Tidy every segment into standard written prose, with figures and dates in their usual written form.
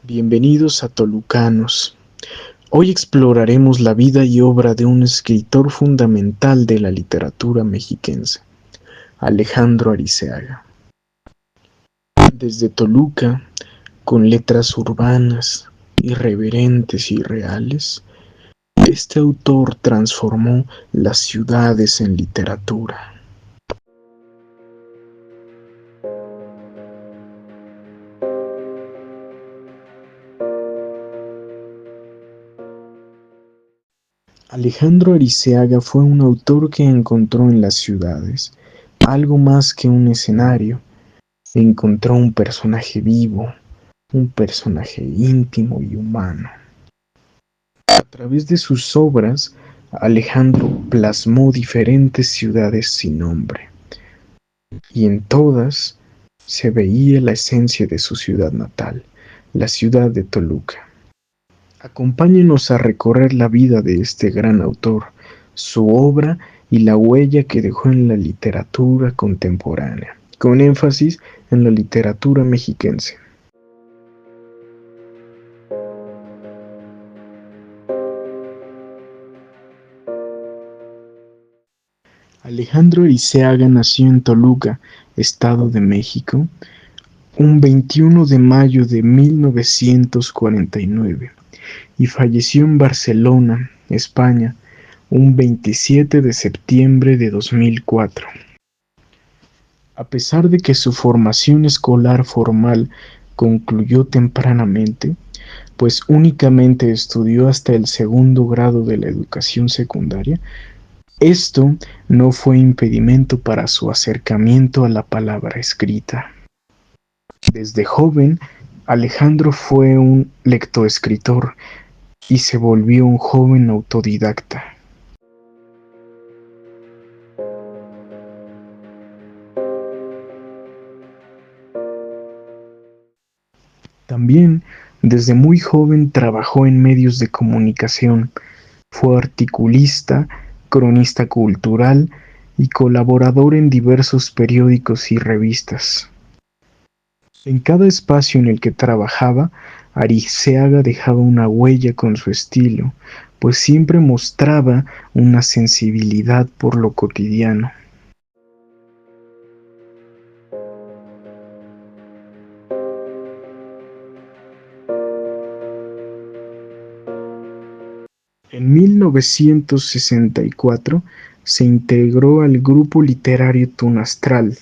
Bienvenidos a Tolucanos. Hoy exploraremos la vida y obra de un escritor fundamental de la literatura mexiquense, Alejandro Ariceaga. Desde Toluca, con letras urbanas, irreverentes y reales, este autor transformó las ciudades en literatura. Alejandro Ariceaga fue un autor que encontró en las ciudades algo más que un escenario. Encontró un personaje vivo, un personaje íntimo y humano. A través de sus obras, Alejandro plasmó diferentes ciudades sin nombre, y en todas se veía la esencia de su ciudad natal, la ciudad de Toluca. Acompáñenos a recorrer la vida de este gran autor, su obra y la huella que dejó en la literatura contemporánea, con énfasis en la literatura mexiquense. Alejandro Ariceaga nació en Toluca, Estado de México, un 21 de mayo de 1949 y falleció en Barcelona, España, un 27 de septiembre de 2004. A pesar de que su formación escolar formal concluyó tempranamente, pues únicamente estudió hasta el segundo grado de la educación secundaria, esto no fue impedimento para su acercamiento a la palabra escrita. Desde joven, Alejandro fue un lectoescritor y se volvió un joven autodidacta. También, desde muy joven trabajó en medios de comunicación, fue articulista, cronista cultural y colaborador en diversos periódicos y revistas. En cada espacio en el que trabajaba, Ariceaga dejaba una huella con su estilo, pues siempre mostraba una sensibilidad por lo cotidiano. En 1964 se integró al grupo literario Tunastral,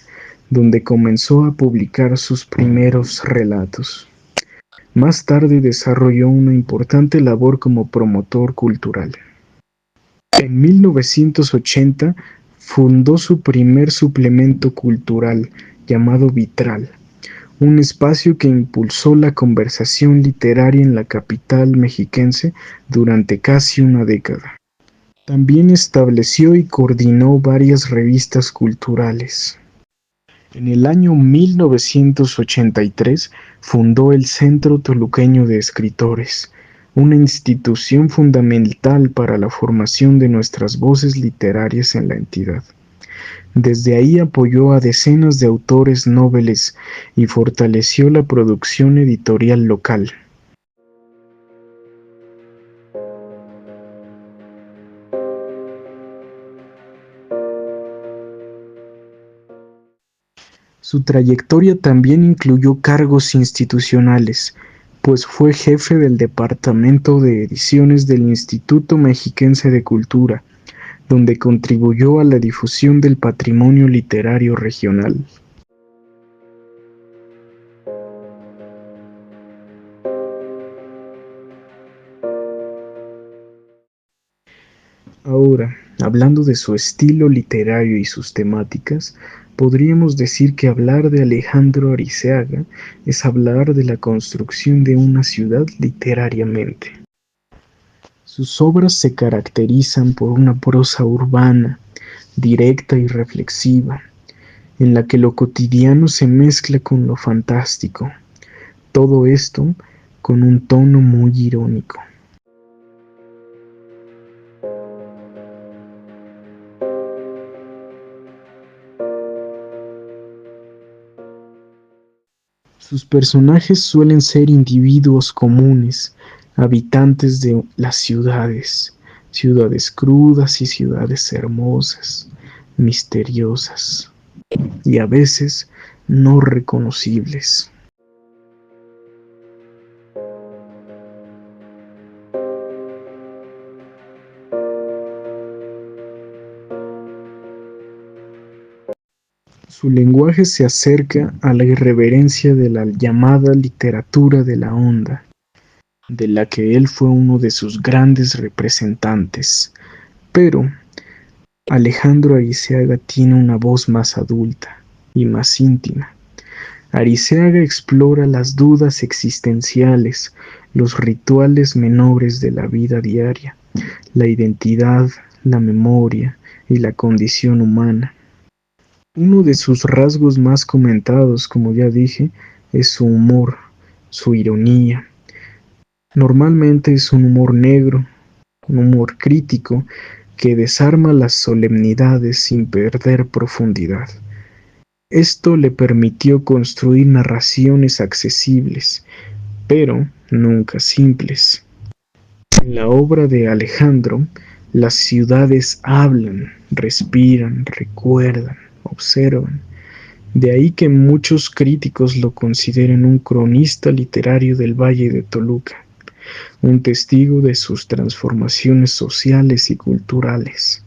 donde comenzó a publicar sus primeros relatos. Más tarde desarrolló una importante labor como promotor cultural. En 1980 fundó su primer suplemento cultural llamado Vitral, un espacio que impulsó la conversación literaria en la capital mexiquense durante casi una década. También estableció y coordinó varias revistas culturales. En el año 1983 fundó el Centro Toluqueño de Escritores, una institución fundamental para la formación de nuestras voces literarias en la entidad. Desde ahí apoyó a decenas de autores noveles y fortaleció la producción editorial local. Su trayectoria también incluyó cargos institucionales, pues fue jefe del Departamento de Ediciones del Instituto Mexiquense de Cultura, donde contribuyó a la difusión del patrimonio literario regional. Ahora, hablando de su estilo literario y sus temáticas, podríamos decir que hablar de Alejandro Ariceaga es hablar de la construcción de una ciudad literariamente. Sus obras se caracterizan por una prosa urbana, directa y reflexiva, en la que lo cotidiano se mezcla con lo fantástico. Todo esto con un tono muy irónico. Sus personajes suelen ser individuos comunes, habitantes de las ciudades, ciudades crudas y ciudades hermosas, misteriosas y a veces no reconocibles. Su lenguaje se acerca a la irreverencia de la llamada literatura de la onda, de la que él fue uno de sus grandes representantes. Pero Alejandro Arizaga tiene una voz más adulta y más íntima. Arizaga explora las dudas existenciales, los rituales menores de la vida diaria, la identidad, la memoria y la condición humana. Uno de sus rasgos más comentados, como ya dije, es su humor, su ironía. Normalmente es un humor negro, un humor crítico que desarma las solemnidades sin perder profundidad. Esto le permitió construir narraciones accesibles, pero nunca simples. En la obra de Alejandro, las ciudades hablan, respiran, recuerdan, observan. De ahí que muchos críticos lo consideren un cronista literario del Valle de Toluca, un testigo de sus transformaciones sociales y culturales.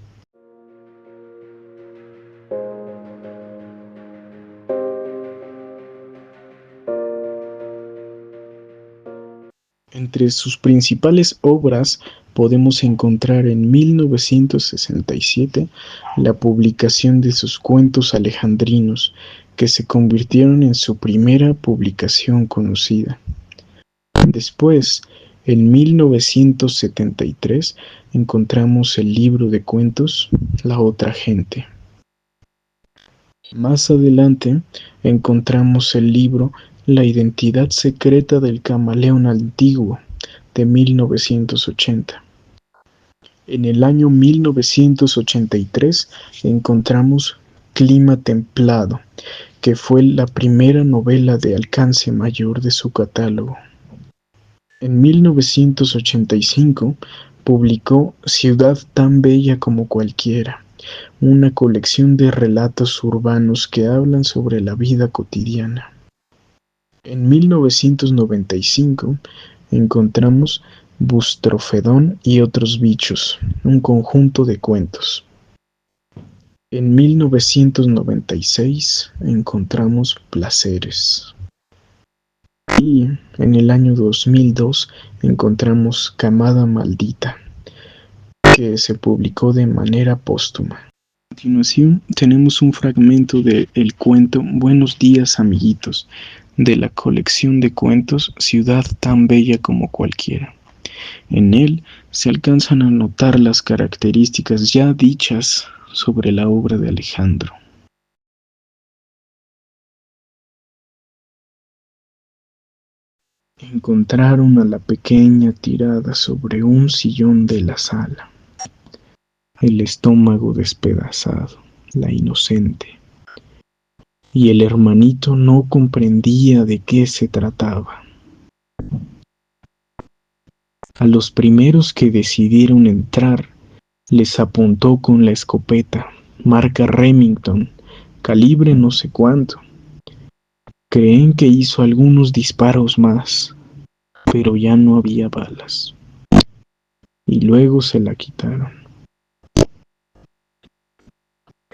Entre sus principales obras podemos encontrar en 1967 la publicación de sus cuentos alejandrinos, que se convirtieron en su primera publicación conocida. Después, en 1973, encontramos el libro de cuentos La otra gente. Más adelante, encontramos el libro La identidad secreta del camaleón antiguo, de 1980. En el año 1983 encontramos Clima templado, que fue la primera novela de alcance mayor de su catálogo. En 1985 publicó Ciudad tan bella como cualquiera, una colección de relatos urbanos que hablan sobre la vida cotidiana. En 1995 encontramos Bustrofedón y otros bichos, un conjunto de cuentos. En 1996 encontramos Placeres. Y en el año 2002 encontramos Camada Maldita, que se publicó de manera póstuma. A continuación tenemos un fragmento del cuento Buenos días, amiguitos, de la colección de cuentos Ciudad tan bella como cualquiera. En él se alcanzan a notar las características ya dichas sobre la obra de Alejandro. Encontraron a la pequeña tirada sobre un sillón de la sala, el estómago despedazado, la inocente. Y el hermanito no comprendía de qué se trataba. A los primeros que decidieron entrar, les apuntó con la escopeta, marca Remington, calibre no sé cuánto. Creen que hizo algunos disparos más, pero ya no había balas. Y luego se la quitaron.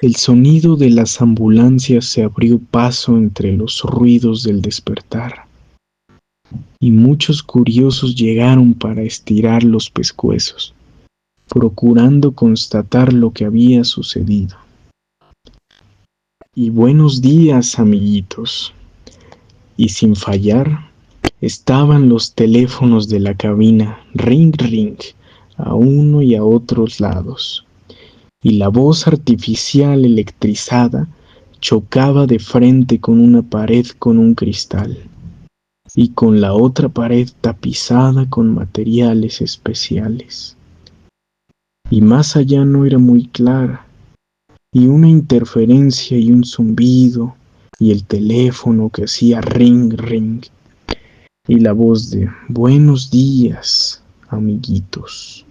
El sonido de las ambulancias se abrió paso entre los ruidos del despertar, y muchos curiosos llegaron para estirar los pescuezos, procurando constatar lo que había sucedido. Y buenos días, amiguitos. Y sin fallar, estaban los teléfonos de la cabina, ring ring, a uno y a otros lados, y la voz artificial electrizada chocaba de frente con una pared con un cristal y con la otra pared tapizada con materiales especiales. Y más allá no era muy clara, y una interferencia y un zumbido, y el teléfono que hacía ring, ring, y la voz de buenos días, amiguitos.